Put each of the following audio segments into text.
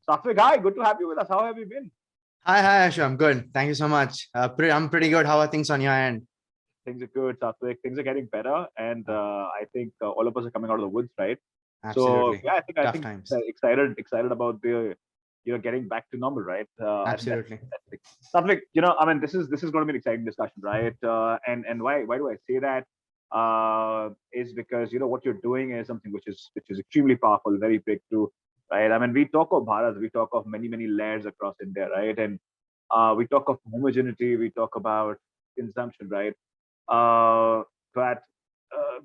Satvik, hi, good to have you with us. How have you been? Hi, Ashu. I'm good. Thank you so much. I'm pretty good. How are things on your end? Things are good, Satvik. Things are getting better, and Uh, I think all of us are coming out of the woods, right? So Absolutely. yeah, I think Tough times. excited about the getting back to normal, right? I think that's Absolutely. fantastic. Satvik, I mean, this is going to be an exciting discussion, right? And why do I say that? Is because what you're doing is something which is extremely powerful, very breakthrough, right? I mean, we talk of Bharat, we talk of many layers across India, right? And we talk of homogeneity, we talk about consumption, right? Uh, but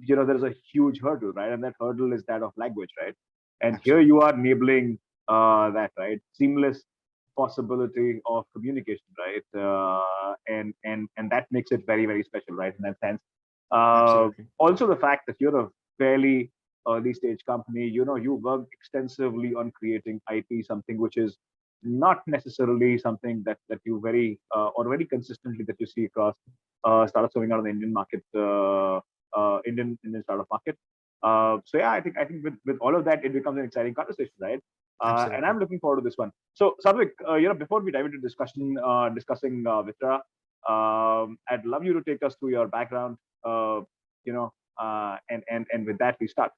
there's a huge hurdle, right? And that hurdle is that of language, right? And here Absolutely. you are enabling that, right? Seamless possibility of communication, right? And that makes it very special, right? In that sense. Absolutely. Also, the fact that you're a fairly early stage company, you work extensively on creating IP, something which is not necessarily something that you very or very consistently that you see across startups coming out of the Indian market, Indian startup market. So yeah, I think with all of that, it becomes an exciting conversation, right? And Absolutely. I'm looking forward to this one. So Sadvik, before we dive into discussing Vitra, I'd love you to take us through your background. And with that we start.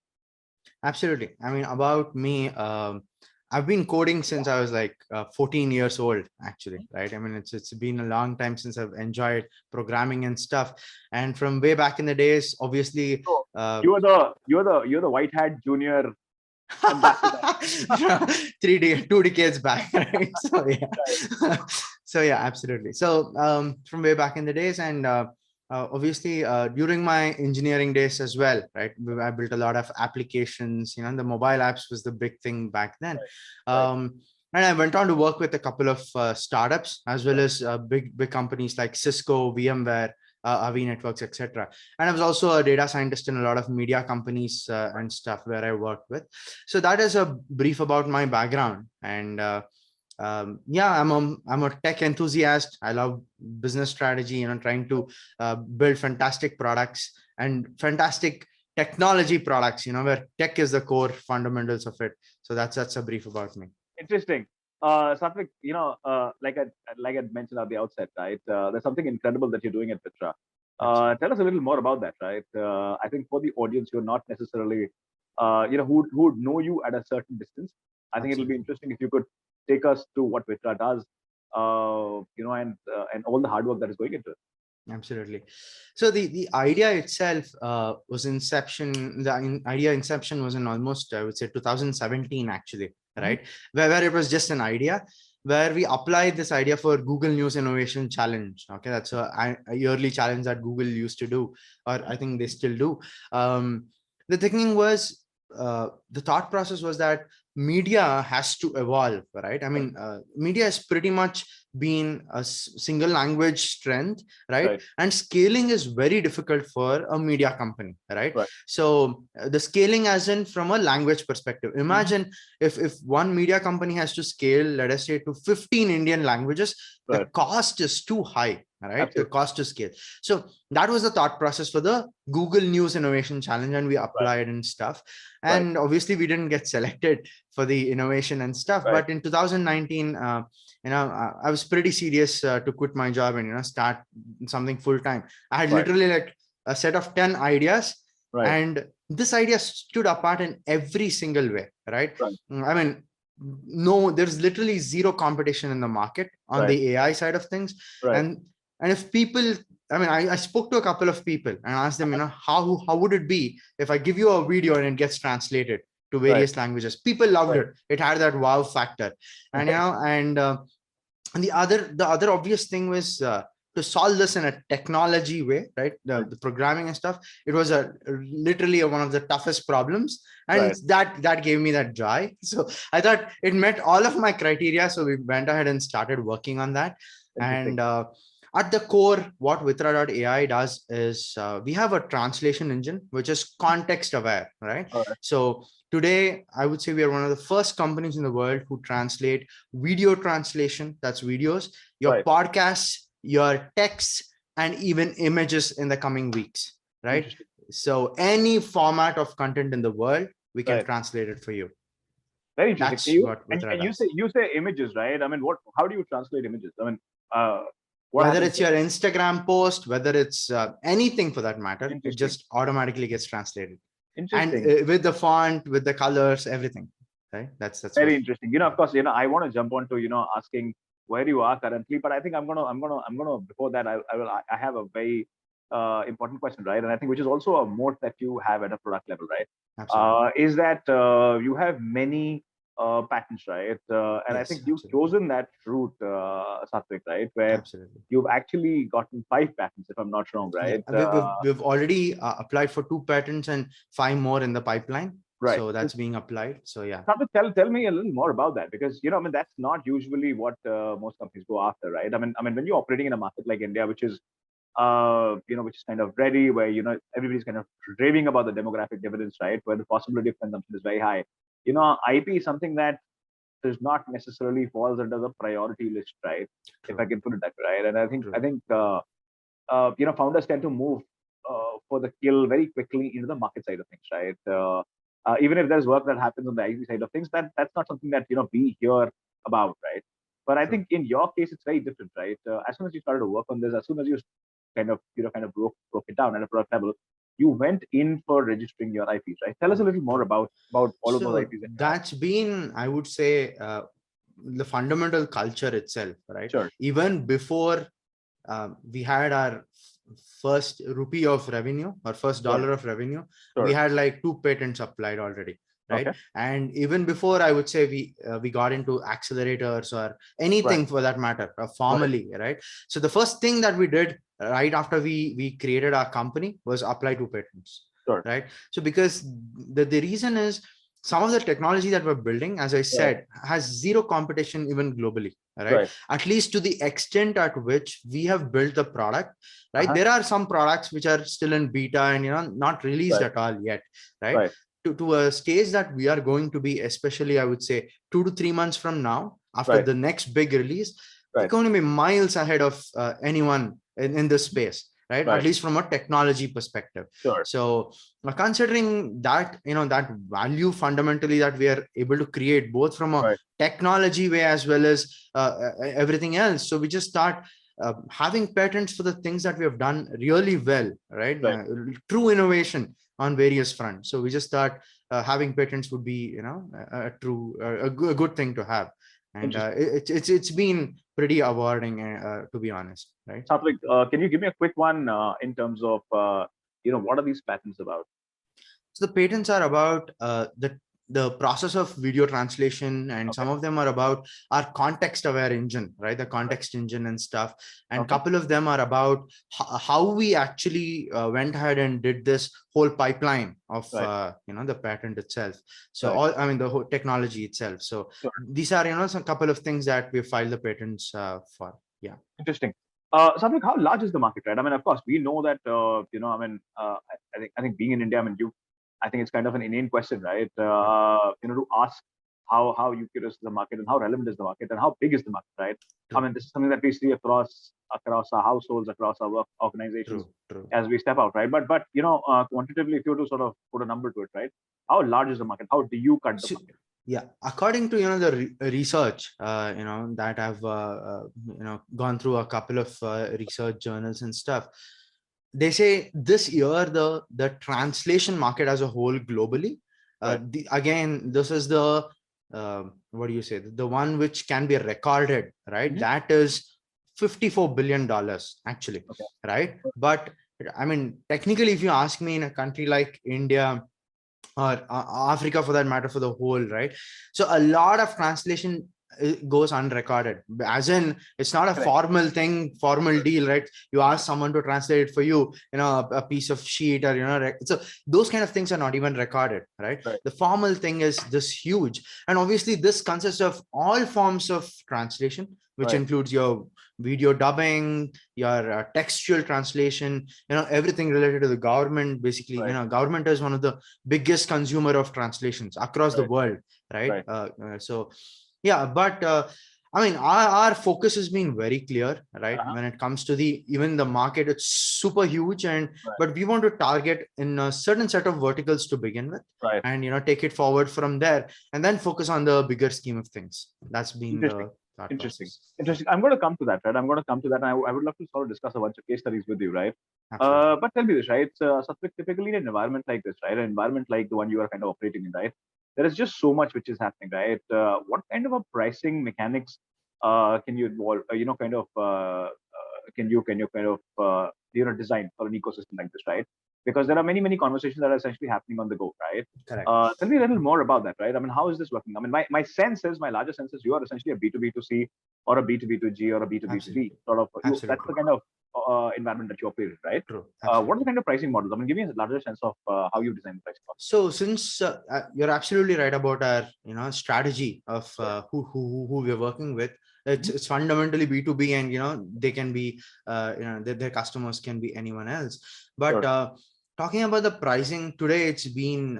Absolutely. I mean, about me, I've been coding since I was like 14 years old, actually, right? I mean, it's been a long time since I've enjoyed programming and stuff. And from way back in the days, obviously, So uh, you're the white hat junior ambassador. 2 decades back, right? So yeah. So yeah, absolutely. So from way back in the days, and obviously during my engineering days as well, right? I built a lot of applications. The mobile apps was the big thing back then. Right, And I went on to work with a couple of startups as well right, as big companies like Cisco, VMware, Avi Networks, etc. And I was also a data scientist in a lot of media companies and stuff where I worked with. So that is a brief about my background. And yeah, I'm a tech enthusiast. I love business strategy, trying to build fantastic products and fantastic technology products, where tech is the core fundamentals of it. So that's a brief about me. interesting. Satvik, like I mentioned at the outset, right? There's something incredible that you're doing at Vitra. Absolutely. Tell us a little more about that, right? I think for the audience, you're not necessarily, who would know you at a certain distance. I think it'll be Absolutely. interesting if you could take us to what Vitra does, and all the hard work that is going into it. Absolutely. So the idea itself was inception. Idea inception was in almost, I would say, 2017 actually, Mhm. right? Where it was just an idea, where we applied this idea for Google News Innovation Challenge. Okay, that's a yearly challenge that Google used to do, or I think they still do. The thinking was, the thought process was that media has to evolve, right? I Right, mean, media has pretty much been a single language strength, right? right, And scaling is very difficult for a media company, right? right. So the scaling as in from a language perspective, Mhm. imagine if one media company has to scale, let us say, to 15 Indian languages, the Right, cost is too high, right? The absolutely. cost to scale. So that was the thought process for the Google News Innovation Challenge, and we Right, applied and stuff. right, And obviously we didn't get selected for the innovation and stuff, right, but in 2019, I was pretty serious to quit my job and start something full time. I had right, literally like a set of 10 ideas, right, and this idea stood apart in every single way, right? right, I mean, no, there's literally zero competition in the market on right, the AI side of things. right. And if people, I mean, I spoke to a couple of people and asked them, how would it be if I give you a video and it gets translated to Right, various languages? People loved right, it. It had that wow factor. And right, and the other obvious thing was, to solve this in a technology way, right? right, The programming and stuff, it was literally one of the toughest problems, and right. that gave me that joy. So I thought it met all of my criteria, so we went ahead and started working on that. Interesting. And at the core, what Vitra.ai does is, we have a translation engine which is context aware, right? All right. So today, I would say we are one of the first companies in the world who translate video translation, that's videos, your Right. podcasts, your texts, and even images in the coming weeks, right? Interesting. So any format of content in the world, we can Right. translate it for you. Very interesting. That's So you, what and Vitra you does. say images, right? I mean, what? How do you translate images? I mean, what Whether happens it's there? your Instagram post, whether it's anything for that matter, it Interesting. just automatically gets translated. And Interesting. with the font, with the colors, everything, right? That's what. Very interesting. Of course, I want to jump on to, asking where you are currently, but I think I'm gonna, before that, I have a very important question, right? And I think which is also a moat that you have at a product level, right? Absolutely. Is that you have many patents, right? And I Yes, think you've absolutely. chosen that route, Satvik, right? Where Absolutely. you've actually gotten 5 patents, if I'm not wrong, Yeah, right? we've already applied for 2 patents and 5 more in the pipeline. Right. So that's being applied. So yeah. Satvik, tell me a little more about that, because I mean, that's not usually what most companies go after, right? I mean, when you're operating in a market like India, which is which is kind of ready, where everybody's kind of raving about the demographic dividends, right? Where the possibility of consumption is very high. IP is something that does not necessarily falls under the priority list, right? If I True. can put it that way, right? And I True. think founders tend to move for the kill very quickly into the market side of things, right? Even if there's work that happens on the IT side of things, that's not something that we hear about, right? But I True. think in your case, it's very different, right? As soon as you started to work on this, as soon as you kind of broke it down at a product level, you went in for registering your IPs, right? Tell us a little more True. about all of those So IPs that you have. that's been, I would say, the fundamental culture itself, right? Sure. Even before we had our first rupee of revenue or first Got it. dollar of revenue, we Sure. had like 2 patents applied already, right? Okay. And even before, I would say we got into accelerators or anything Right. for that matter, Got it. formally, right? So the first thing that we did right after we created our company was apply 2 patents, Sure. right? So because the reason is, some of the technology that we're building, as I Right. said, has zero competition even globally, right? Right. At least to the extent at which we have built the product, right? Uh-huh. There are some products which are still in beta and not released Right. at all yet, right? Right. To a stage that we are going to be, especially I would say 2 to 3 months from now, after Right. the next big release, we're Right. going to be miles ahead of anyone in this space, right? At Right. least from a technology perspective. Sure. So considering that, that value fundamentally that we are able to create, both from a Right. technology way as well as everything else, so we just start having patents for the things that we have done really well, right? Right. True innovation on various fronts. So we just thought having patents would be, a good thing to have, and Interesting. it's been pretty awarding, to be honest, right? Satvik, can you give me a quick one in terms of what are these patents about? So the patents are about the process of video translation, and Okay. some of them are about our context aware engine, right? The context engine and stuff. And a Okay. couple of them are about how we actually went ahead and did this whole pipeline of Right. the patent itself. So Right. the whole technology itself. So Sure. these are some couple of things that we filed the patents for. Yeah. Interesting. Satvik, how large is the market, right? I mean, of course, we know that I think being in India, I mean, I think it's kind of an inane question, right? To ask how ubiquitous is the market and how relevant is the market and how big is the market, right? I True. mean, this is something that we see across our households, across our work organizations True. as we step out, right? But quantitatively, if you were to sort of put a number to it, right? How large is the market? How do you cut the So, market? yeah, according to the research that I've gone through a couple of research journals and stuff, they say this year the translation market as a whole globally, Right. again, this is the what do you say, the one which can be recorded, right? Mhm. That is $54 billion actually, Okay. right? But I mean, technically, if you ask me, in a country like India or Africa for that matter, for the whole, right? So a lot of translation goes unrecorded, as in it's not a Correct. formal deal, right? You ask someone to translate it for you, a piece of sheet, or so those kind of things are not even recorded, right? Right. The formal thing is this huge, and obviously this consists of all forms of translation, which Right. includes your video dubbing, your textual translation, everything related to the government. Basically, Right. government is one of the biggest consumer of translations across the Right. world, right? Right. So yeah, but I mean, our focus has been very clear, right? Uh-huh. When it comes to even the market, it's super huge, Right. but we want to target in a certain set of verticals to begin with, Right. and take it forward from there, and then focus on the bigger scheme of things. That's been Interesting. the thought Interesting. process. Interesting. I'm going to come to that, right? I'm going to come to that. And I would love to sort of discuss a bunch of case studies with you, right? Absolutely. But tell me this, right? Satwik, typically in an environment like this, right? An environment like the one you are kind of operating in, right? There is just so much which is happening, right? What kind of a pricing mechanics can you involve, can you kind of, design for an ecosystem like this, right? Because there are many, many conversations that are essentially happening on the go, right? Correct. Tell me a little more about that, right? I mean, how is this working? I mean, my sense is, my larger sense is you are essentially a B2B2C or a B2B2G or a B2B2B Absolutely. sort of, that's Absolutely. the kind of environment that you operate in, right? True. What are the Absolutely. kind of pricing models? I mean, give me a larger sense of how you design the pricing model. So since you're absolutely right about our strategy of Sure. who we're working with, Mhm. it's fundamentally B2B, and they can be their customers can be anyone else. But Sure. talking about the pricing today, it's been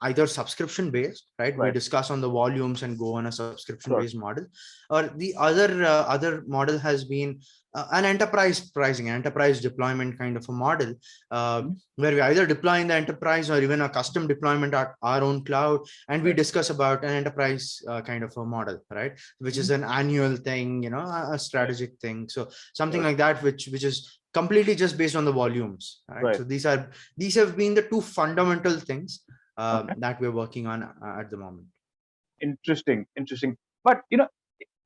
either subscription based, right? We Right. discuss on the volumes and go on a subscription Sure. based model, or the other model has been an enterprise pricing, enterprise deployment kind of a model, Mhm. where we either deploy in the enterprise or even a custom deployment at our own cloud, and we Right. discuss about an enterprise kind of a model, right? Which is Mhm. an annual thing, a Right. strategic thing. So something Sure. like that, which is completely just based on the volumes, right? Right. So these have been the two fundamental things Okay. that we're working on at the moment. Interesting. Interesting. But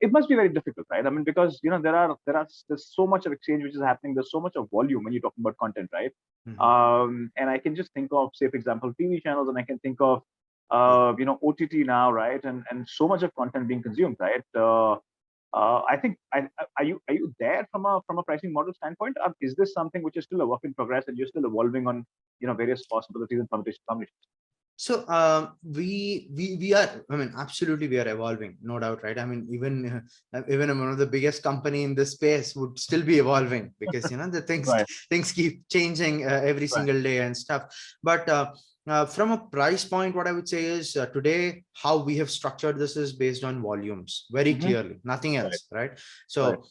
it must be very difficult, right? I mean, because there's so much of exchange which is happening. There's so much of volume when you're talking about content, right? Mhm. And I can just think of, say, for example, TV channels, and I can think of, Yeah. OTT now, right? And so much of content being consumed, right? I think, are you there from a pricing model standpoint? Or is this something which is still a work in progress and you're still evolving on various possibilities and combinations? So we are, I mean, absolutely we are evolving, no doubt, right? I mean, even one of the biggest company in this space would still be evolving, because the things Right. things keep changing every Right. single day and stuff. But from a price point, what I would say is today how we have structured this is based on volumes very Hmm. clearly, nothing Right. else, right? Right. So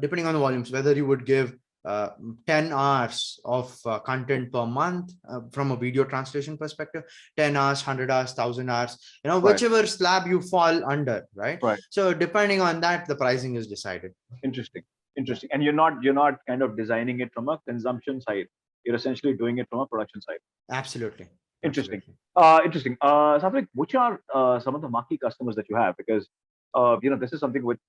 depending on the volumes, whether you would give uh, 10 hours of content per month from a video translation perspective, 10 hours, 100 hours, 1,000 hours, Right. whichever slab you fall under, right? Right. So depending on that, the pricing is decided. Interesting. Yeah, Interesting. And you're not kind of designing it from a consumption side. You're essentially doing it from a production side. absolutely. Interesting. Absolutely. Interesting. Safrik, which are some of the marquee customers that you have? Because this is something which,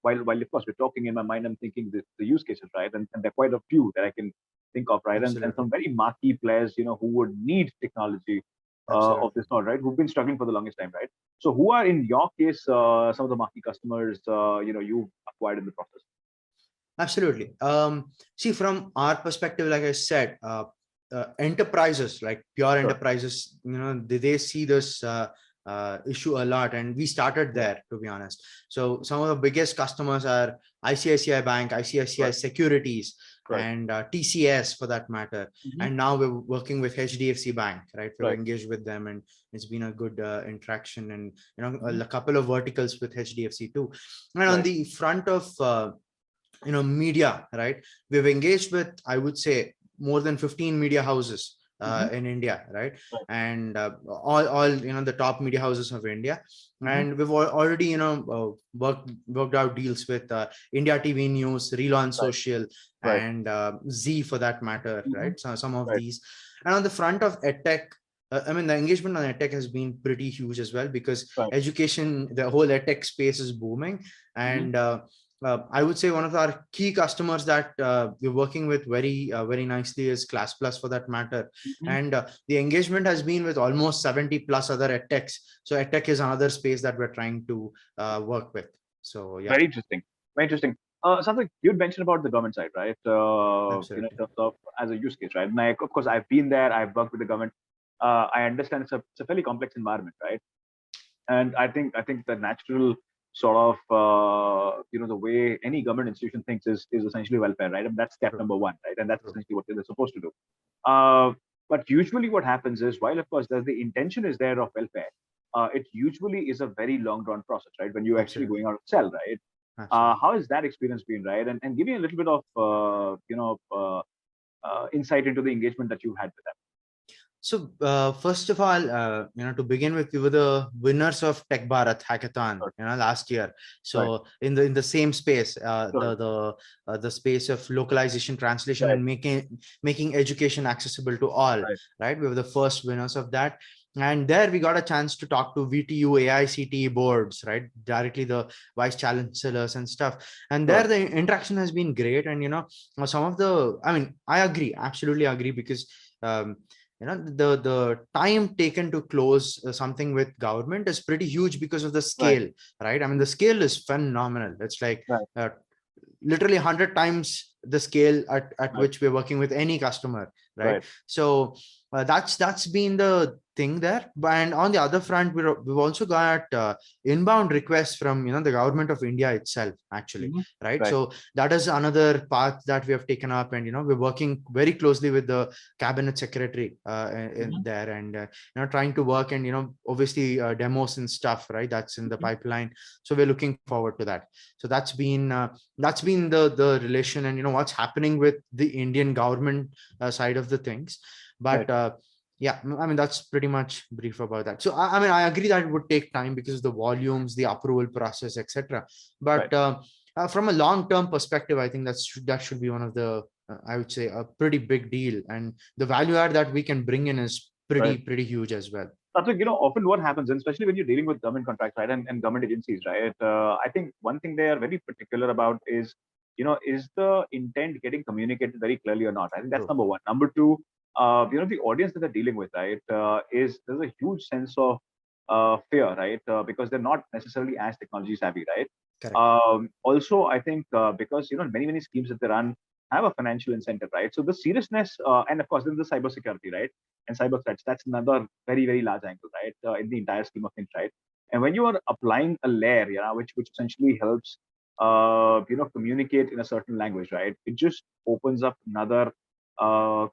while of course we're talking, in my mind, I'm thinking the use cases, right? And there are quite a few that I can think of, right? And Absolutely. some very marquee players, who would need technology of Absolutely. this sort, right? Who've been struggling for the longest time, right? So who are, in your case, some of the marquee customers, you've acquired in the process? Absolutely. See, from our perspective, like I said, enterprises, like pure Sure. enterprises, they see this issue a lot, and we started Right. there, to be honest. So some of the biggest customers are ICICI Bank, ICICI Right. Securities, Right. and TCS for that matter. Mhm. And now we're working with HDFC Bank, right? We've Right. engaged with them, and it's been a good interaction, and Mhm. a couple of verticals with HDFC too. And on Right. the front of media, right, we've engaged with, I would say, more than 15 media houses Mhm. in India, right? Right. And all the top media houses of India. Mhm. And we've already worked out deals with India TV News, Reel on Right. Social, Right. and Z for that matter, Mhm. right? So some of Right. these. And on the front of edtech, I mean, the engagement on edtech has been pretty huge as well, because Right. education, the whole edtech space is booming. Mhm. And I would say one of our key customers that we're working with very nicely is Class Plus for that matter. Mhm. And the engagement has been with almost 70 plus other edtechs. So edtech is another space that we're trying to work with. So yeah, Very interesting. Very interesting. Something you'd mentioned about the government side, right? In absolutely. terms of as a use case, right? And of course, I've been there. I've worked with the government. I understand it's a fairly complex environment, right? And I think the natural sort of the way any government institution thinks is essentially welfare, right? And that's step True, number one, right? And that's true. essentially what they're supposed to do. Uh, but usually, what happens is, while of course the intention is there of welfare, it usually is a very long drawn process, right? When you're actually Absolutely. going out to sell, right? Absolutely. How has that experience been, right? And give me a little bit of insight into the engagement that you had with them. So first of all, to begin with, we were the winners of Tech Bharat Hackathon, Sure. last year. Right. So in the same space, Sure. the space of localization, translation, Right. and making education accessible to all. Right. Right, we were the first winners of that. And there we got a chance to talk to VTU, AICTE boards, right? Directly the vice chancellors and stuff. And there Sure. the interaction has been great. And some of the, I mean, I agree, absolutely agree, because the time taken to close something with government is pretty huge because of the Right. scale, right? I mean, the scale is phenomenal. It's like Right. literally 100 times the scale at Right. which we're working with any customer, right? Right. So that's been the thing there. And on the other front, we've also got inbound requests from the government of India itself, actually, Mhm. right? Right. So that is another path that we have taken up, and we're working very closely with the cabinet secretary in Mhm. there, and trying to work, and obviously demos and stuff, right? That's in the Mhm. pipeline. So we're looking forward to that. So that's been the relation, and what's happening with the Indian government side of the things. Right. But yeah, I mean, that's pretty much brief about that. So I mean, I agree that it would take time because of the volumes, the approval process, etc. Right. But from a long-term perspective, I think that should be one of the I would say a pretty big deal, and the value add that we can bring in is Right. pretty huge as well. Satvik, often what happens, and especially when you're dealing with government contracts, right, and government agencies, right, I think one thing they are very particular about is the intent getting communicated very clearly or not? I think that's True. number one. Number two, the audience that they're dealing with, right, there's a huge sense of fear, right, because they're not necessarily as technology savvy, right? Correct. Also, I think because many schemes that they run have a financial incentive, right? So the seriousness, and of course, then the cybersecurity, right, and cyber threats. That's another very large angle, right, in the entire scheme of things, right? And when you are applying a layer, which essentially helps, communicate in a certain language, right? It just opens up another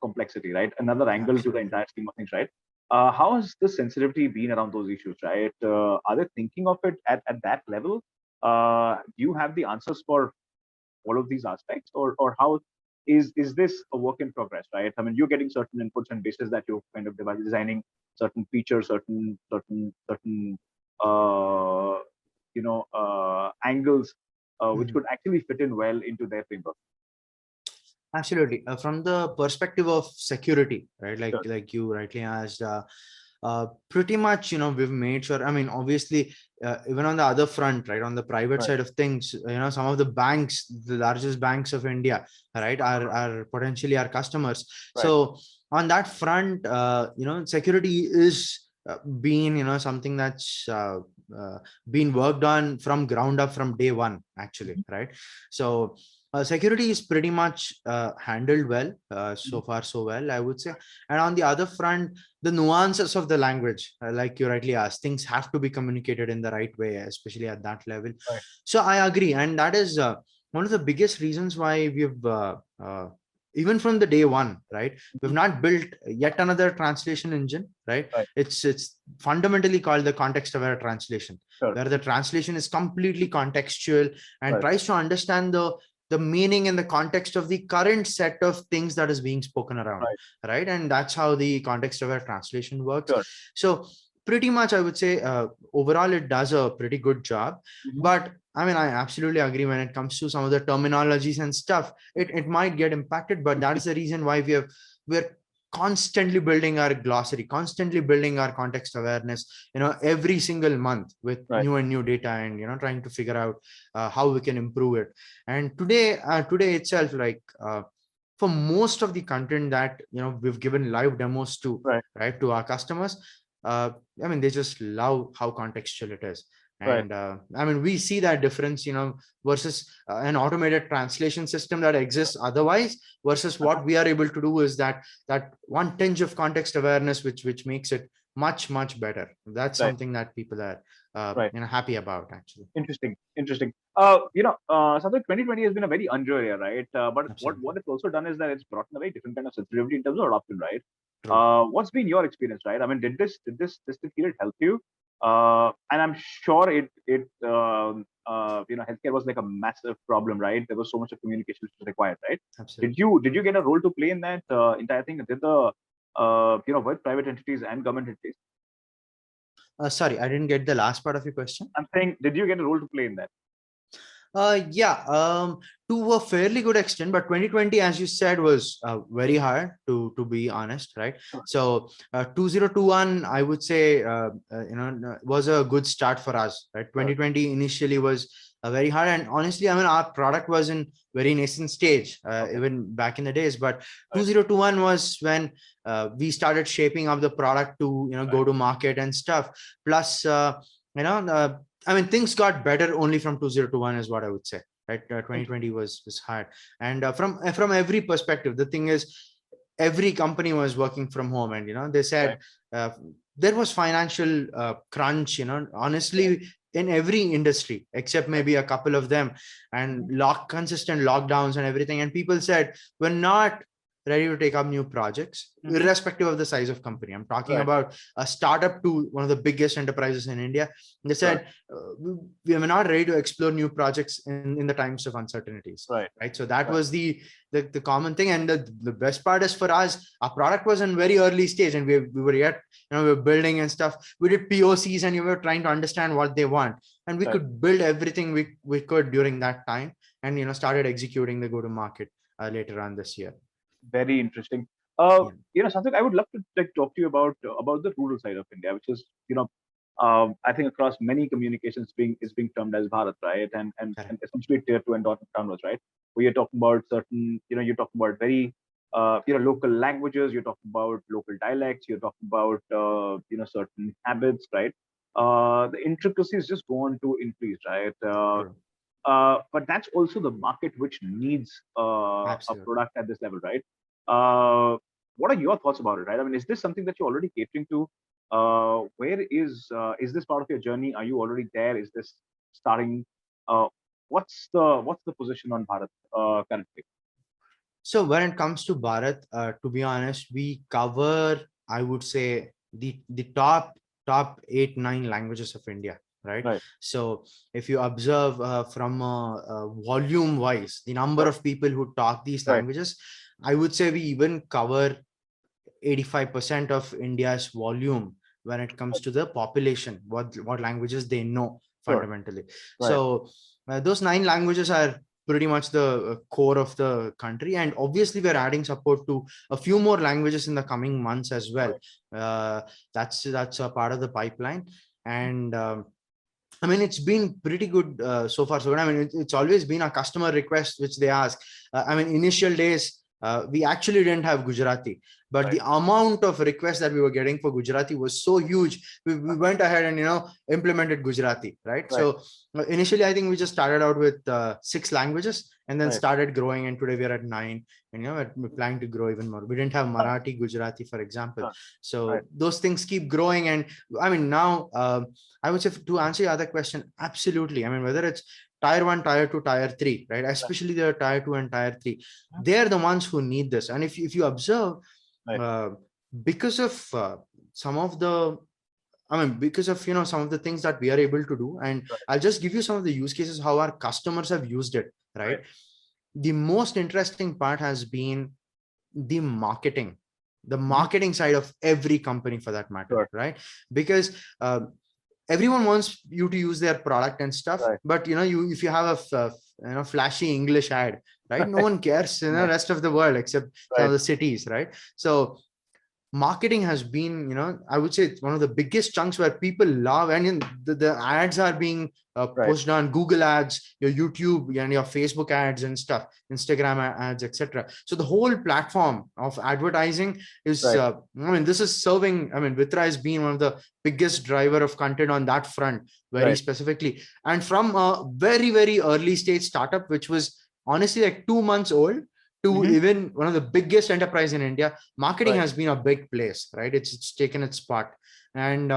complexity, right? Another angle to the Absolutely. entire scheme of things, right? How has the sensitivity been around those issues, right? Are they thinking of it at that level? Do you have the answers for all of these aspects, or how is this a work in progress, right? I mean, you're getting certain inputs and basis that you're kind of designing certain features, certain uh, angles which Mhm. could actually fit in well into their framework. Absolutely. From the perspective of security, right? Sure. Like you rightly asked, pretty much, we've made sure. I mean, obviously, even on the other front, right, on the private Right. side of things, some of the banks, the largest banks of India, right, are potentially our customers. Right. So on that front, security is being, something that's been worked on from ground up from day one, actually, Mhm. right? So security is pretty much handled well, so Mhm. far so well, I would say. And on the other front, the nuances of the language, like you rightly asked, things have to be communicated in the right way, especially at that level. Right. So I agree, and that is one of the biggest reasons why we've even from the day one, right, we've Mhm. not built yet another translation engine, right? Right. It's fundamentally called the context aware translation, Sure. where the translation is completely contextual and Right. tries to understand the meaning in the context of the current set of things that is being spoken around, Right. right? And that's how the context aware translation works. Sure. So pretty much, I would say, overall it does a pretty good job. Mhm. But I mean, I absolutely agree when it comes to some of the terminologies and stuff, it might get impacted, but that is the reason why we're constantly building our glossary, constantly building our context awareness, every single month with Right. new and new data, and trying to figure out how we can improve it. And today itself, like for most of the content that we've given live demos to, Right. right, to our customers, uh, I mean, they just love how contextual it is. Right. And I mean, we see that difference, versus an automated translation system that exists otherwise, versus Uh-huh. what we are able to do is that one tinge of context awareness, which makes it much better. That's Right. something that people are Right. happy about, actually. Interesting. Interesting. Something 2020 has been a very unusual year, right? But what Absolutely. it's also done is that it's brought in a very different kind of sensitivity in terms of adoption, right? True. What's been your experience, right? I mean, did this period help you? And I'm sure healthcare was like a massive problem, right? There was so much of communication which was required, right? Absolutely. Did you get a role to play in that entire thing? Did the with private entities and government entities? Sorry, I didn't get the last part of your question. I'm saying, did you get a role to play in that? Yeah, to a fairly good extent, but 2020, as you said, was very hard to be honest, right? Sure. So 2021, I would say, was a good start for us, right? 2020 initially was very hard, and honestly, I mean, our product was in very nascent stage, Okay. even back in the days. But Right. 2021 was when we started shaping up the product to go to market and stuff. Plus, I mean, things got better only from 2021 is what I would say, right? 2020 was hard. And from every perspective, the thing is, every company was working from home, and, they said there was financial crunch, honestly, in every industry, except maybe a couple of them, and consistent lockdowns and everything. And people said, we're not ready to take up new projects, irrespective of the size of company. I'm talking about a startup to one of the biggest enterprises in India. They said, we are not ready to explore new projects in the times of uncertainties. Right. So that was the common thing. And the best part is, for us, our product was in very early stage, and we were yet, we were building and stuff. We did POCs, and we were trying to understand what they want. And we could build everything we could during that time, and, started executing the go-to-market later on this year. Very interesting. Something I would love to talk to you about the rural side of India, which is, I think across many communications is being termed as Bharat, right? And essentially tier 2 and downwards, right? Where you're talking about certain, you're talking about very, local languages, you're talking about local dialects, you're talking about, certain habits, right? The intricacies just go on to increase, right? But that's also the market which needs a product at this level, right? What are your thoughts about it, right? I mean, is this something that you're already catering to? Where is this part of your journey? Are you already there? Is this starting? What's the position on Bharat currently? So when it comes to Bharat, to be honest, we cover, I would say, the top 8-9 languages of India. Right. So if you observe from volume wise, the number of people who talk these languages, I would say we even cover 85% of India's volume when it comes to the population, what languages they know fundamentally. So those 9 languages are pretty much the core of the country, and obviously we're adding support to a few more languages in the coming months as well. That's a part of the pipeline. And I mean, it's been pretty good so far. So I mean, it's always been a customer request which they ask. I mean, initial days, we actually didn't have Gujarati, but the amount of requests that we were getting for Gujarati was so huge. We went ahead and, implemented Gujarati, right? So initially, I think we just started out with 6 languages and then started growing. And today we are at 9, and, we're planning to grow even more. We didn't have Marathi, Gujarati, for example. So those things keep growing. And I mean, now I would say, to answer your other question, absolutely. I mean, whether it's tier 1, tier 2, tier 3, right? Especially the tier 2 and tier 3, they're the ones who need this. And if you observe, because of some of the, because of, some of the things that we are able to do, and I'll just give you some of the use cases, how our customers have used it, right? The most interesting part has been the marketing side of every company, for that matter, right? Because everyone wants you to use their product and stuff, but if you have a flashy English ad, right, no one cares in the rest of the world except some of the cities, right? So marketing has been, I would say, it's one of the biggest chunks where people love, and the ads are being pushed on Google ads, your YouTube and your Facebook ads and stuff, Instagram ads, etc. So the whole platform of advertising is, this is serving, Vitra has been one of the biggest driver of content on that front, very specifically. And from a very, very early stage startup, which was honestly like 2 months old, to even one of the biggest enterprise in India, marketing has been a big place, right? It's taken its part. And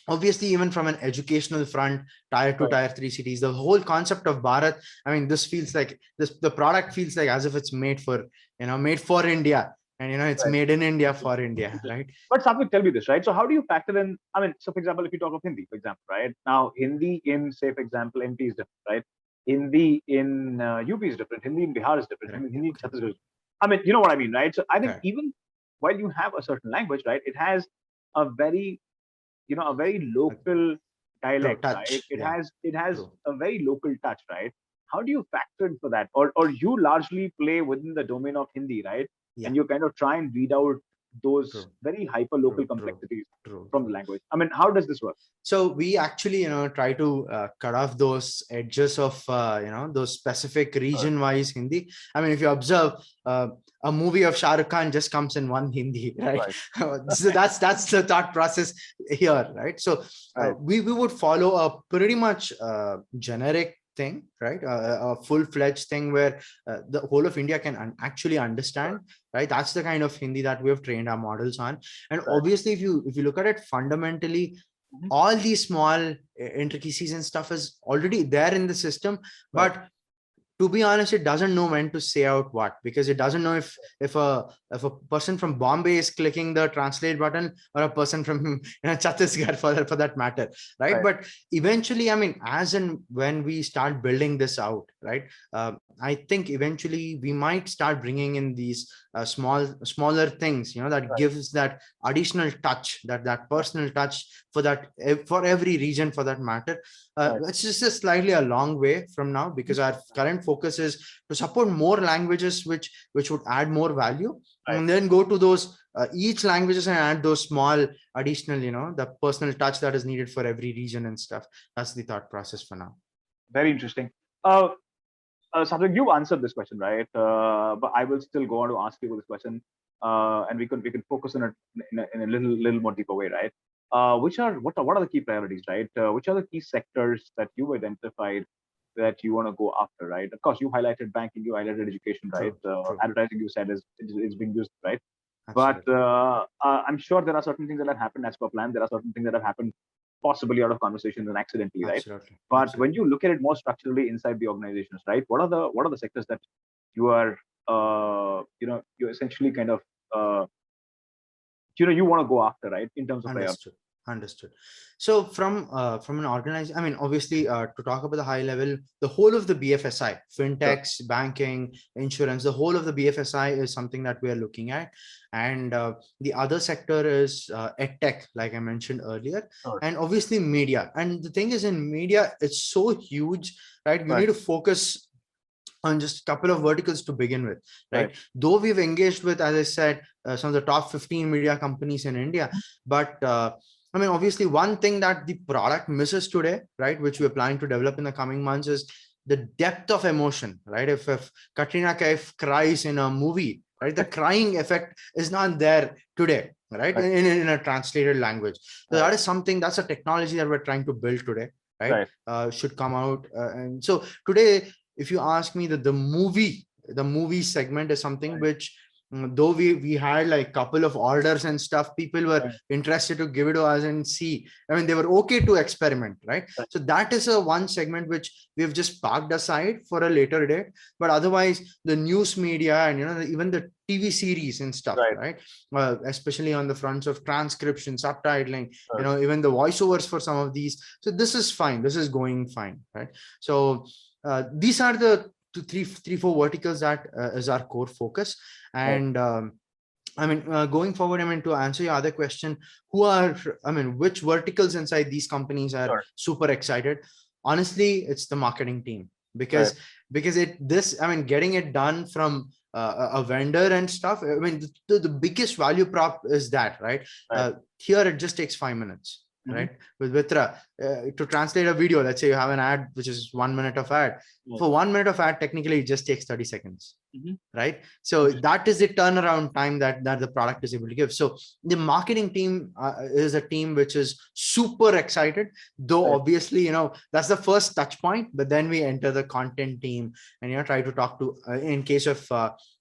obviously, even from an educational front, tier 2, tier 3 cities, the whole concept of Bharat, this feels like the product feels like as if it's made for India. and it's Right. made in India for India, right? But Satvik, tell me this, right? So how do you factor in? I mean, so for example, if you talk of Hindi, for example, right? Now, Hindi in, say, for example, MP is different, right? Hindi in UP is different. Hindi in Bihar is different. Correct. Hindi in Chhattisgarh. I mean, you know what I mean, right? So I think Correct. even while you have a certain language, right, it has a very, a very local True. dialect, right? Touch. It Yeah. has it has True. a very local touch, right? How do you factor in for that, or you largely play within the domain of Hindi, right? Yeah. And you kind of try and weed out those True. very hyper local True. True. complexities True. from the True. language. I mean, how does this work? So we actually, try to cut off those edges of, those specific region-wise Hindi. I mean, if you observe, a movie of Shah Rukh Khan just comes in one Hindi, right? Right. So that's the thought process here, right? So Right. we would follow a pretty much generic thing, right? A full-fledged thing where the whole of India can actually understand, right? That's the kind of Hindi that we have trained our models on. And Right. obviously, if you look at it fundamentally, Mhm. all these small intricacies and stuff is already there in the system, Right. but to be honest, it doesn't know when to say out what, because it doesn't know if a person from Bombay is clicking the translate button, or a person from Chhattisgarh for that matter, right? Right. But eventually, I mean, as and when we start building this out, right, I think eventually we might start bringing in these smaller things, that Right. gives that additional touch, that personal touch for for every region for that matter. Right. It's just a slightly a long way from now, because our current focus is to support more languages which would add more value, Right. and then go to those each languages and add those small additional, the personal touch that is needed for every region and stuff. That's the thought process for now. Very interesting. Satvik, you answered this question, right? But I will still go on to ask you this question, and we can focus on it in a little more deeper way, right? What are the key priorities, right? Which are the key sectors that you identified that you want to go after, right? Of course, you highlighted banking, you highlighted education, right? True. Advertising, you said is being used, right? But Absolutely. I'm sure there are certain things that have happened as per plan. There are certain things that have happened possibly out of conversations and accidentally, right? Absolutely. But when Absolutely. you look at it more structurally inside the organizations, right? What are the sectors that you are you essentially kind of you want to go after, right? In terms of priority. Understood. So from an organization, I mean, obviously, to talk about the high level, the whole of the BFSI, Sure. fintechs, banking, insurance, the whole of the BFSI is something that we are looking at. And the other sector is edtech, like I mentioned earlier, Sure. and obviously media. And the thing is, in media, it's so huge, right? You Right. need to focus on just a couple of verticals to begin with, right? Right. Though we've engaged with, as I said, some of the top 15 media companies in India, but I mean, obviously, one thing that the product misses today, right, which we're planning to develop in the coming months, is the depth of emotion, right? If Katrina Kaif cries in a movie, right, the crying effect is not there today, right, Right. in a translated language. So Right. that is something, that's a technology that we're trying to build today, right? Should come out. And so today, if you ask me, that the movie segment is something Right. which, though we had like couple of orders and stuff, people were Right. interested to give it to us and see. I mean, they were okay to experiment, right? Right. So that is a one segment which we've just parked aside for a later date. But otherwise, the news media and even the TV series and stuff, Right. right? Especially on the fronts of transcription, subtitling, Sure. even the voiceovers for some of these. So this is fine. This is going fine, right? So these are the three, four verticals that is our core focus. Right. And I mean, going forward, I mean, to answer your other question, which verticals inside these companies are Sure. super excited? Honestly, it's the marketing team, Right. because getting it done from a vendor and stuff. I mean, the biggest value prop is that, right? Right. Here it just takes 5 minutes. Mhm. Right, with Vitra, to translate a video, let's say you have an ad which is 1 minute of ad. Right. For 1 minute of ad, technically it just takes 30 seconds. Mhm. Right, so Interesting. that is the turnaround time that the product is able to give. So the marketing team is a team which is super excited, though Right. obviously that's the first touch point, but then we enter the content team and try to talk to, in case of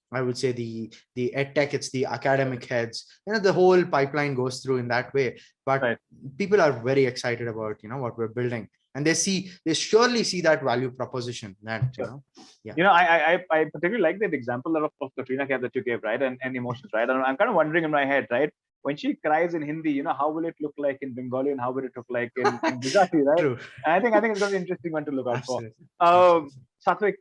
I would say the edtech, it's the academic heads. The whole pipeline goes through in that way. But Right. people are very excited about what we're building. and they surely see that value proposition that, Sure. yeah. I particularly like that example of Katrina Kaif that you gave, right? And emotions, right? And I'm kind of wondering in my head, right? When she cries in Hindi, how will it look like in Bengali and how will it look like in Gujarati, right? True. And I think it's going to be an interesting one to look out for. Absolutely. Satvik,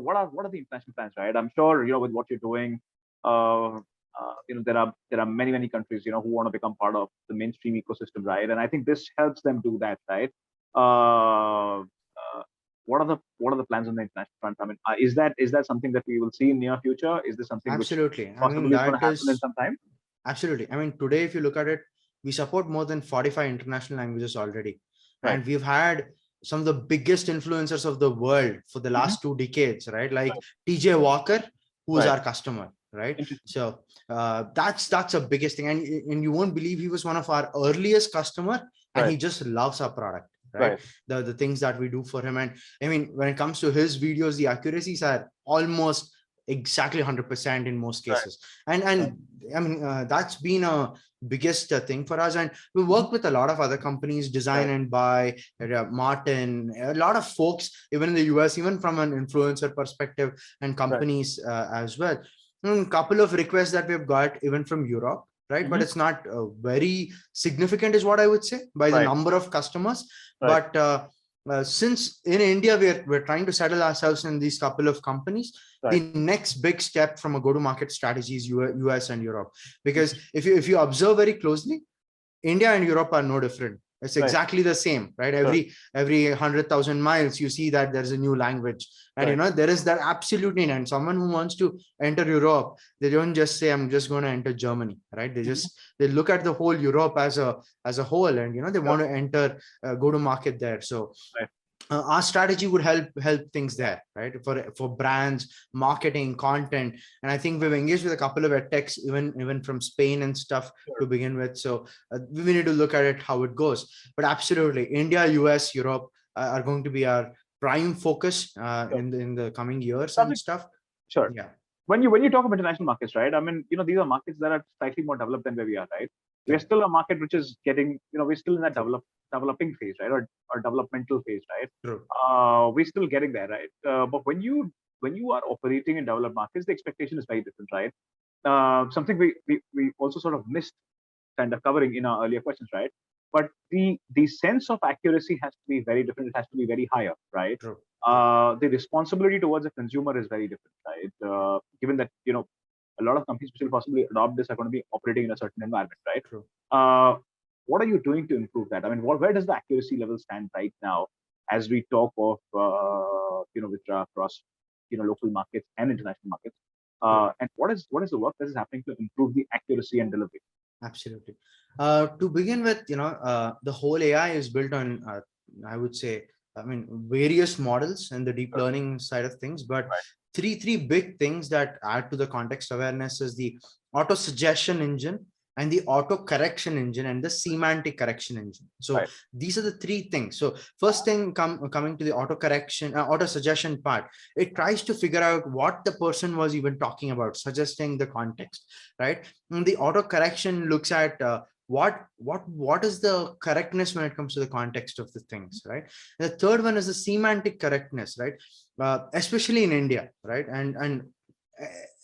what are the international plans, right? I'm sure, with what you're doing, there are many countries, who want to become part of the mainstream ecosystem, right? And I think this helps them do that, right? Uh, uh, what are the plans on the international front? I mean, is that something that we will see in near future? Is this something which Absolutely. I mean, possibly is going that to happen in is some time? absolutely. I mean, today, if you look at it, we support more than 45 international languages already. Right. And we've had some of the biggest influencers of the world for the last 2 decades, right? Like TJ Walker, who's Right. our customer, right? Interesting. So that's a biggest thing. And you won't believe he was one of our earliest customer, and Right. he just loves our product, right? The things that we do for him. And I mean, when it comes to his videos, the accuracies are almost exactly 100% in most cases. And I mean, that's been a biggest thing for us. And we work with a lot of other companies, Design and Buy, Martin, a lot of folks, even in the US, even from an influencer perspective, and companies as well. A couple of requests that we've got even from Europe, right? But it's not very significant is what I would say by the number of customers. But since in India, we're trying to settle ourselves in these couple of companies, the next big step from a go-to-market strategy is US and Europe. Because if you observe very closely, India and Europe are no different. It's exactly the same, right? Every 100,000 miles, you see that there's a new language. And there is that absolute need. And someone who wants to enter Europe, they don't just say, I'm just going to enter Germany, right? They look at the whole Europe as a whole, and they want to enter, go to market there. So our strategy would help things there, right? For brands, marketing, content. And I think we've engaged with a couple of edtechs, even from Spain and stuff to begin with. So we need to look at it, how it goes. But absolutely, India, US, Europe are going to be our prime focus in the coming years and stuff. Sure. Yeah. When you talk about international markets, right? I mean, these are markets that are slightly more developed than where we are, right? We're still a market which is getting, we're still in that developing phase, right? Or developmental phase, right? True. We're still getting there, right? But when you are operating in developed markets, the expectation is very different, right? Something we also sort of missed kind of covering in our earlier questions, right? But the sense of accuracy has to be very different. It has to be very higher, right? True. The responsibility towards the consumer is very different, right? Given that a lot of companies which will possibly adopt this are going to be operating in a certain environment, right? True. What are you doing to improve that? I mean, where does the accuracy level stand right now as we talk of Vitra across local markets and international markets? And what is the work that is happening to improve the accuracy and delivery? Absolutely. To begin with, the whole AI is built on, I would say, various models and the deep learning side of things, but three big things that add to the context awareness is the auto suggestion engine and the auto correction engine and the semantic correction engine. So these are the three things. So first thing coming to the auto correction, auto suggestion part, it tries to figure out what the person was even talking about, suggesting the context, right? And the auto correction looks at what is the correctness when it comes to the context of the things, right? And the third one is the semantic correctness, right? Especially in India, right? And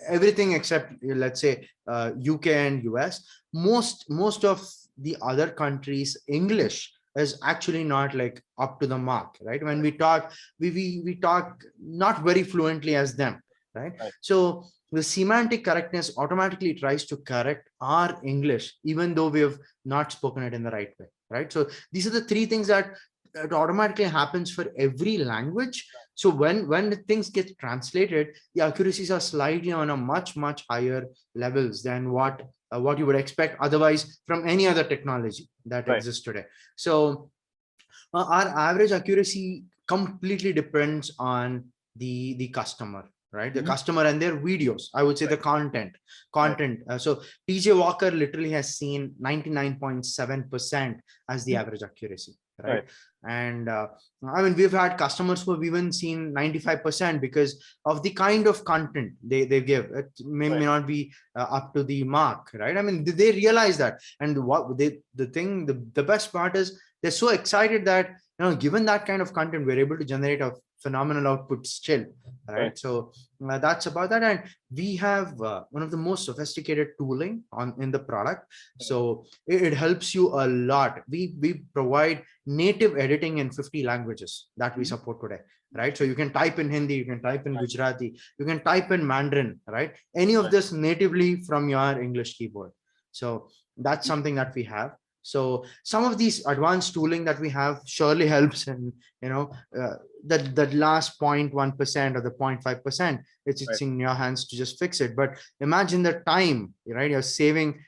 everything except, let's say, UK and US, most of the other countries, English is actually not like up to the mark, right? When we talk, we talk not very fluently as them, right? So the semantic correctness automatically tries to correct our English, even though we have not spoken it in the right way, right? So these are the three things that it automatically happens for every language. So when the things get translated, the accuracies are slightly on a much higher levels than what you would expect otherwise from any other technology that exists today. So our average accuracy completely depends on the customer, right? The customer and their videos, I would say the content. So TJ Walker literally has seen 99.7% as the average accuracy, right? And I mean, we've had customers who have even seen 95% because of the kind of content they give. It may not be up to the mark, right? I mean, they realize that. And what the best part is they're so excited that, given that kind of content, we're able to generate a phenomenal output still, right? So that's about that. And we have one of the most sophisticated tooling in the product, so it helps you a lot. We provide native editing in 50 languages that we support today, right? So you can type in Hindi, you can type in Gujarati, you can type in Mandarin, right? Any of this natively from your English keyboard. So that's something that we have. So some of these advanced tooling that we have surely helps in, that last 0.1% or the 0.5%, it's in your hands to just fix it. But imagine the time, right? You're saving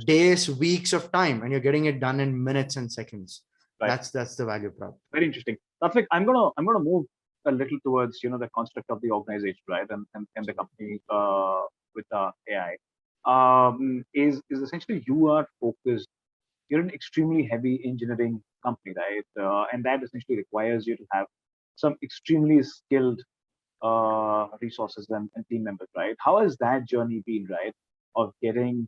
days, weeks of time, and you're getting it done in minutes and seconds. That's the value prop. Very interesting. Rafik, I'm gonna move a little towards the construct of the organization, right, and the company with AI. Is essentially you are focused. You're an extremely heavy engineering company, right? And that essentially requires you to have some extremely skilled resources and team members, right? How has that journey been, right? Of getting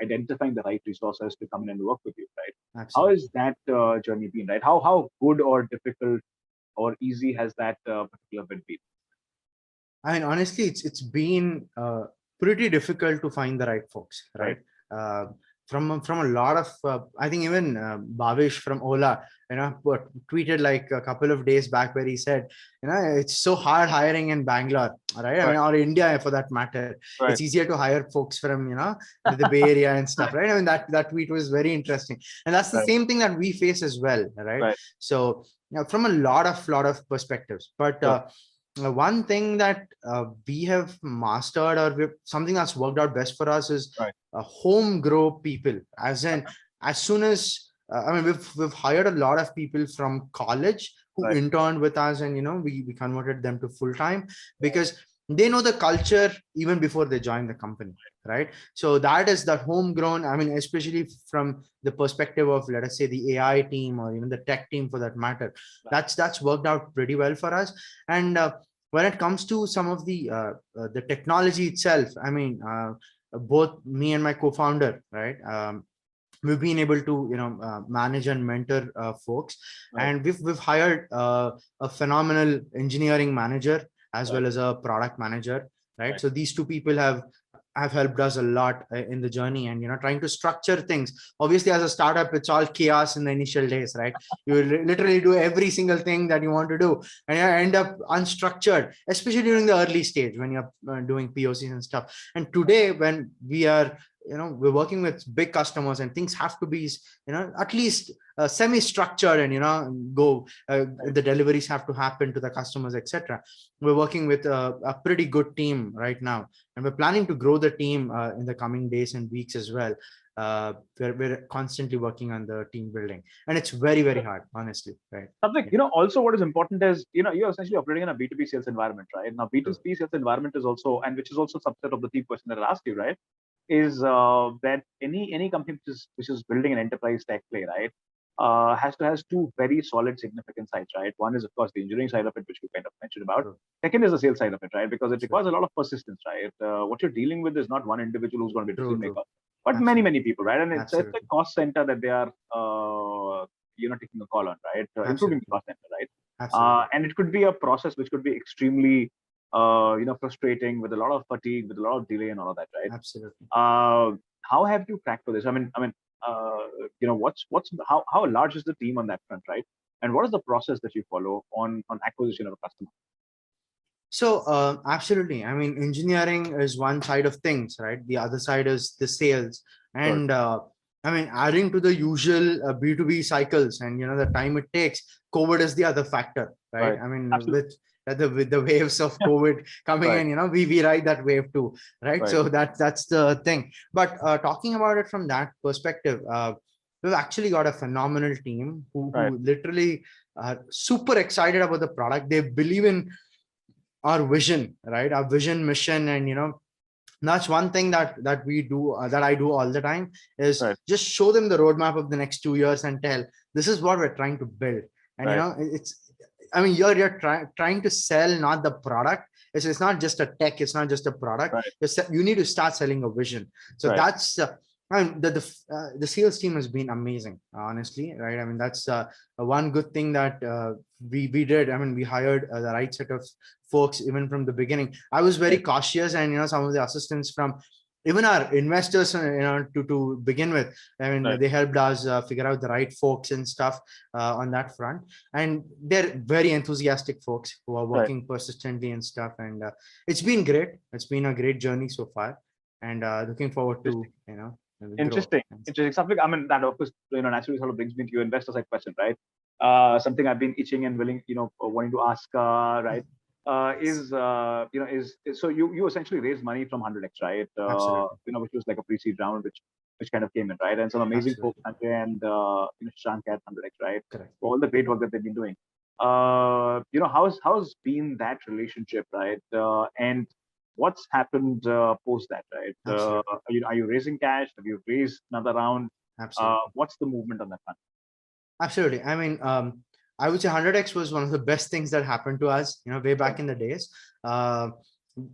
identifying the right resources to come in and work with you, right? Absolutely. How has that journey been, right? How good or difficult or easy has that particular bit been? I mean, honestly, it's been pretty difficult to find the right folks, right? From a lot of I think even Bhavish from Ola, tweeted like a couple of days back where he said, it's so hard hiring in Bangalore, right? I mean, or India for that matter. It's easier to hire folks from the Bay Area and stuff, right? I mean, that tweet was very interesting, and that's the same thing that we face as well, right? So from a lot of perspectives, but one thing that we have mastered, or something that's worked out best for us, is home grow people. As in, as soon as I mean, we've hired a lot of people from college who interned with us, and we converted them to full time because they know the culture even before they join the company, right? So that is that homegrown. I mean, especially from the perspective of, let us say, the AI team or even the tech team for that matter, that's worked out pretty well for us. And when it comes to some of the technology itself, I mean, both me and my co-founder, right? We've been able to manage and mentor folks, and we've hired a phenomenal engineering manager as well as a product manager, right? So these two people have helped us a lot in the journey, and trying to structure things. Obviously, as a startup, it's all chaos in the initial days, right? You literally do every single thing that you want to do, and you end up unstructured, especially during the early stage when you're doing POCs and stuff. And today, when we are we're working with big customers, and things have to be at least semi-structured, and the deliveries have to happen to the customers, etc. We're working with a pretty good team right now, and we're planning to grow the team in the coming days and weeks as well. We're constantly working on the team building, and it's very, very hard, honestly, right? Something also what is important is you're essentially operating in a B2B sales environment, right? Now B2B sales environment is also, and which is also a subset of the team question that I asked you, right? Is that any company which is building an enterprise tech play, right, has two very solid, significant sides, right? One is, of course, the engineering side of it, which we kind of mentioned about. Second is the sales side of it, right? Because it requires a lot of persistence, right? What you're dealing with is not one individual who's going to be a decision maker, but many people, right? And it's a cost center that they are taking a call on, right? Improving the cost center, right? And it could be a process which could be extremely frustrating, with a lot of fatigue, with a lot of delay and all of that, right? Absolutely. How have you cracked for this? I mean, how large is the team on that front, right? And what is the process that you follow on acquisition of a customer? So absolutely. I mean, engineering is one side of things, right? The other side is the sales, and I mean, adding to the usual B2B cycles and the time it takes. COVID is the other factor, right? I mean, with the waves of COVID coming in, we ride that wave too, right? So that's the thing. But talking about it from that perspective, we've actually got a phenomenal team who literally are super excited about the product. They believe in our vision, right? Our vision, mission, and that's one thing that we do, that I do all the time, is just show them the roadmap of the next 2 years and tell, this is what we're trying to build. And I mean, you're trying to sell not the product. It's not just a tech, it's not just a product. You need to start selling a vision. So And the sales team has been amazing, honestly, right? I mean, that's one good thing that we did. I mean, we hired the right set of folks even from the beginning. I was very Right. cautious, and some of the assistants from even our investors, to begin with. I mean, Right. they helped us figure out the right folks and stuff on that front. And they're very enthusiastic folks who are Right. working persistently and stuff. And it's been great. It's been a great journey so far, and looking forward to grow. Interesting. Interesting. Something, I mean, that of course, naturally sort of brings me to your investor side question, right? Something I've been itching and willing, wanting to ask, right? So you essentially raised money from 100x, right? Absolutely. Which was like a pre-seed round, which kind of came in, right? And some amazing folks, Absolutely. Sanjay and Shank at 100x, right? Correct. For all the great work that they've been doing. How's been that relationship, right? And what's happened post that, right? Absolutely. Are you raising cash? Have you raised another round? Absolutely. What's the movement on that front? Absolutely. I mean, I would say 100x was one of the best things that happened to us, way Right. back in the days. Uh,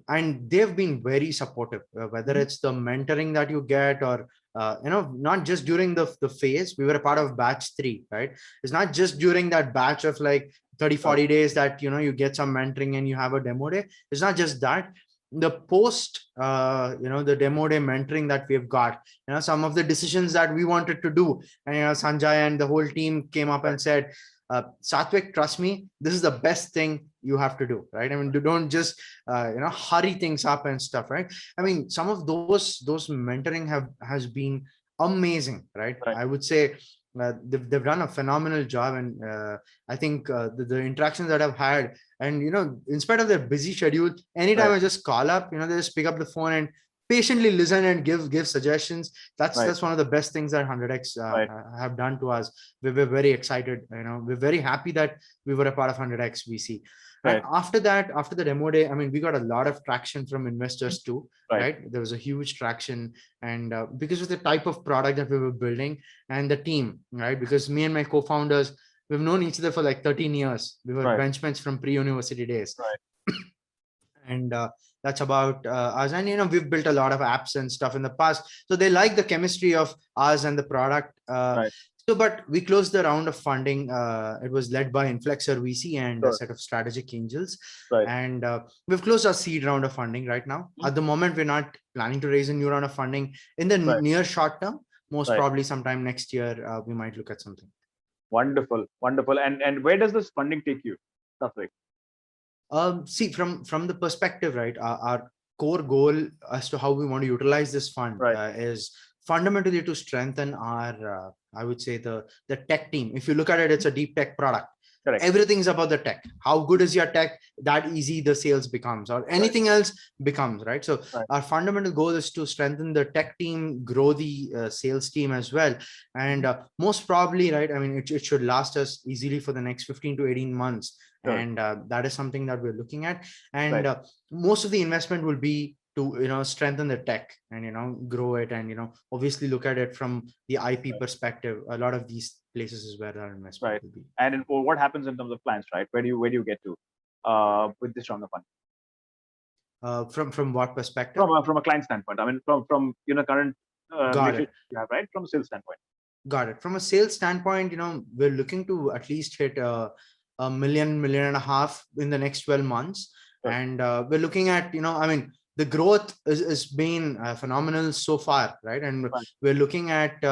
and they've been very supportive, whether Mhm. it's the mentoring that you get or, not just during the phase. We were a part of batch 3, right? It's not just during that batch of like 30, Right. 40 days that, you get some mentoring and you have a demo day. It's not just that. The post, the demo day mentoring that we've got, some of the decisions that we wanted to do, and Sanjay and the whole team came up Right. and said, Satvik, trust me, this is the best thing you have to do, right? I mean, you don't just hurry things up and stuff, right? I mean, some of those mentoring has been amazing, right? Right. I would say they've done a phenomenal job. And I think the interactions that I've had, and in spite of their busy schedule, anytime Right. I just call up, they just pick up the phone and patiently listen and give suggestions. that's Right. that's one of the best things that 100x Right. have done to us. We're very excited, we're very happy that we were a part of 100x VC. And Right. after that, after the demo day, I mean, we got a lot of traction from investors too, Right. right? There was a huge traction. And because of the type of product that we were building and the team, right? Because me and my co-founders, we've known each other for like 13 years. We were Right. benchmates from pre-university days. Right. And that's about us. And we've built a lot of apps and stuff in the past, so they like the chemistry of us and the product. Right. So but we closed the round of funding. It was led by Inflexer VC and a Sure. set of strategic angels. Right. And we've closed our seed round of funding right now. Mhm. At the moment, we're not planning to raise a new round of funding in the Right. near short term. Most Right. probably sometime next year, we might look at something. Wonderful. Wonderful. And where does this funding take you? That's right. See, from the perspective, right, our core goal as to how we want to utilize this fund Right. is fundamentally to strengthen our, I would say, the tech team. If you look at it, it's a deep tech product. Correct. Everything's about the tech. How good is your tech? That easy the sales becomes, or anything else becomes, right? So Right. our fundamental goal is to strengthen the tech team, grow the sales team as well. And most probably, right, I mean, it should last us easily for the next 15 to 18 months. Sure. And that is something that we're looking at. And Right. most of the investment will be to strengthen the tech and grow it, and obviously look at it from the IP perspective. A lot of these places is where our investment Right. will be. And what happens in terms of plans, right? Where do you get to with this round of funding? From what perspective? From a client standpoint, I mean, from current Got relationship it. you have, right? From a sales standpoint. Got it. From a sales standpoint, we're looking to at least hit a million and a half in the next 12 months. Sure. And we're looking at, I mean, the growth is been phenomenal so far, right? And Right. we're looking at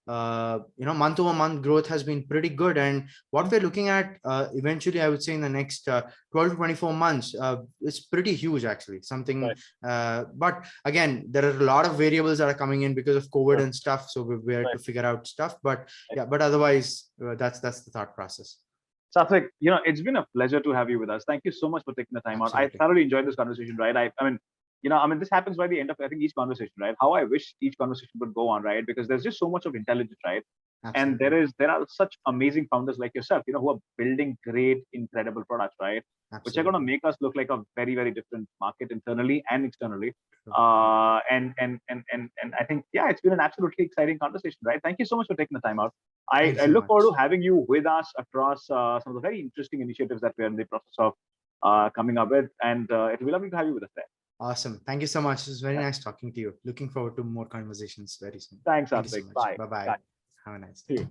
month over month growth has been pretty good. And what we're looking at eventually, I would say in the next 12 to 24 months, it's pretty huge actually. Something, Right. but again, there are a lot of variables that are coming in because of COVID Sure. and stuff. So we have Right. to figure out stuff. But Right. yeah, but otherwise, that's the thought process. Satvik, it's been a pleasure to have you with us. Thank you so much for taking the time out. I Absolutely. thoroughly enjoyed this conversation, right? I mean, this happens by the end of, I think, each conversation, right? How I wish each conversation would go on, right? Because there's just so much of intelligence, right? And Absolutely. there are such amazing founders like yourself, who are building great, incredible products, right? Which are going to Absolutely. make us look like a very, very different market internally and externally. Sure. And I think, yeah, it's been an absolutely exciting conversation, right? Thank you so much for taking the time out. Thank you I so look forward much. to having you with us across some of the very interesting initiatives that we're in the process of coming up with, and it'll be lovely to have you with us there. Awesome. Thank you so much. It was very nice talking to you. Looking forward to more conversations very soon. Thanks, Thank you so Satvik. much. Bye. Bye-bye. Bye. Have a nice See day. you.